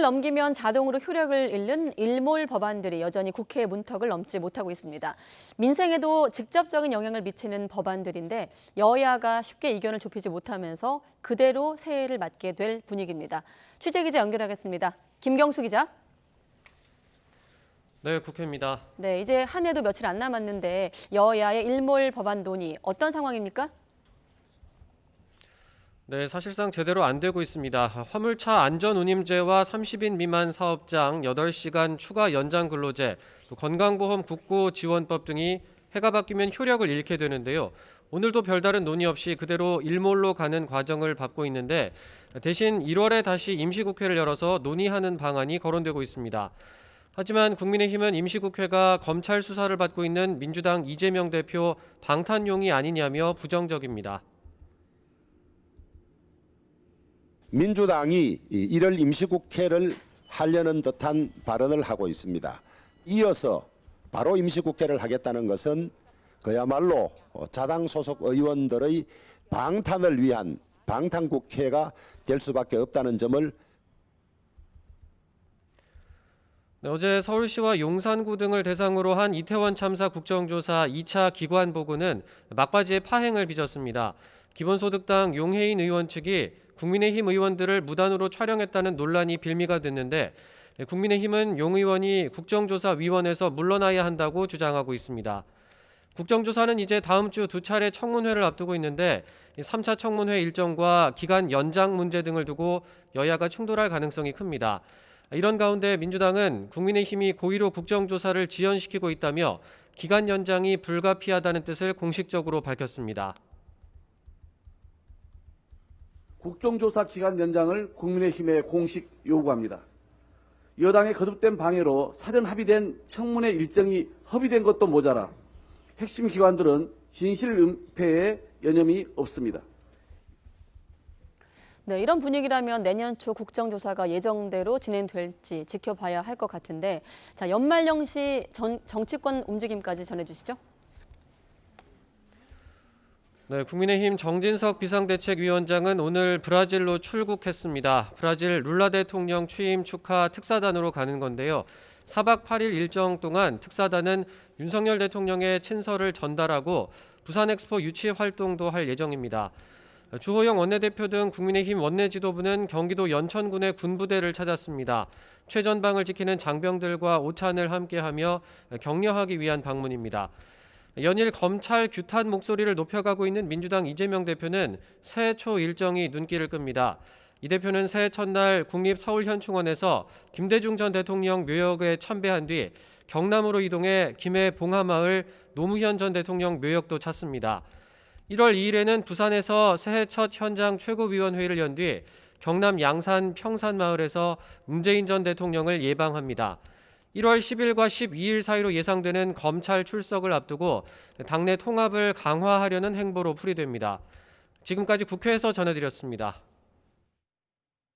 국회를 넘기면 자동으로 효력을 잃는 일몰 법안들이 여전히 국회 문턱을 넘지 못하고 있습니다. 민생에도 직접적인 영향을 미치는 법안들인데 여야가 쉽게 이견을 좁히지 못하면서 그대로 새해를 맞게 될 분위기입니다. 취재기자 연결하겠습니다. 김경수 기자. 네, 국회입니다. 네, 이제 한 해도 며칠 안 남았는데 여야의 일몰 법안 논의 어떤 상황입니까? 네, 사실상 제대로 안 되고 있습니다. 화물차 안전운임제와 30인 미만 사업장 8시간 추가 연장 근로제, 건강보험 국고지원법 등이 해가 바뀌면 효력을 잃게 되는데요. 오늘도 별다른 논의 없이 그대로 일몰로 가는 과정을 밟고 있는데 대신 1월에 다시 임시국회를 열어서 논의하는 방안이 거론되고 있습니다. 하지만 국민의힘은 임시국회가 검찰 수사를 받고 있는 민주당 이재명 대표 방탄용이 아니냐며 부정적입니다. 민주당이 1월 임시국회를 하려는 듯한 발언을 하고 있습니다. 이어서 바로 임시국회를 하겠다는 것은 그야말로 자당 소속 의원들의 방탄을 위한 방탄국회가 될 수밖에 없다는 점을 네, 어제 서울시와 용산구 등을 대상으로 한 이태원 참사 국정조사 2차 기관보고는 막바지에 파행을 빚었습니다. 기본소득당 용해인 의원 측이 국민의힘 의원들을 무단으로 촬영했다는 논란이 빌미가 됐는데 국민의힘은 용 의원이 국정조사위원회에서 물러나야 한다고 주장하고 있습니다. 국정조사는 이제 다음 주 2차례 청문회를 앞두고 있는데 3차 청문회 일정과 기간 연장 문제 등을 두고 여야가 충돌할 가능성이 큽니다. 이런 가운데 민주당은 국민의힘이 고의로 국정조사를 지연시키고 있다며 기간 연장이 불가피하다는 뜻을 공식적으로 밝혔습니다. 국정조사 기간 연장을 국민의힘에 공식 요구합니다. 여당의 거듭된 방해로 사전 합의된 청문회 일정이 허비된 것도 모자라 핵심 기관들은 진실 은폐에 여념이 없습니다. 네, 이런 분위기라면 내년 초 국정조사가 예정대로 진행될지 지켜봐야 할 것 같은데, 자, 연말연시 정치권 움직임까지 전해주시죠. 네, 국민의힘 정진석 비상대책위원장은 오늘 브라질로 출국했습니다. 브라질 룰라 대통령 취임 축하 특사단으로 가는 건데요. 4박 8일 일정 동안 특사단은 윤석열 대통령의 친서를 전달하고 부산 엑스포 유치 활동도 할 예정입니다. 주호영 원내대표 등 국민의힘 원내 지도부는 경기도 연천군의 군부대를 찾았습니다. 최전방을 지키는 장병들과 오찬을 함께하며 격려하기 위한 방문입니다. 연일 검찰 규탄 목소리를 높여가고 있는 민주당 이재명 대표는 새해 초 일정이 눈길을 끕니다. 이 대표는 새해 첫날 국립서울현충원에서 김대중 전 대통령 묘역에 참배한 뒤 경남으로 이동해 김해 봉하마을 노무현 전 대통령 묘역도 찾습니다. 1월 2일에는 부산에서 새해 첫 현장 최고위원회의를 연 뒤 경남 양산 평산마을에서 문재인 전 대통령을 예방합니다. 1월 10일과 12일 사이로 예상되는 검찰 출석을 앞두고 당내 통합을 강화하려는 행보로 풀이됩니다. 지금까지 국회에서 전해드렸습니다.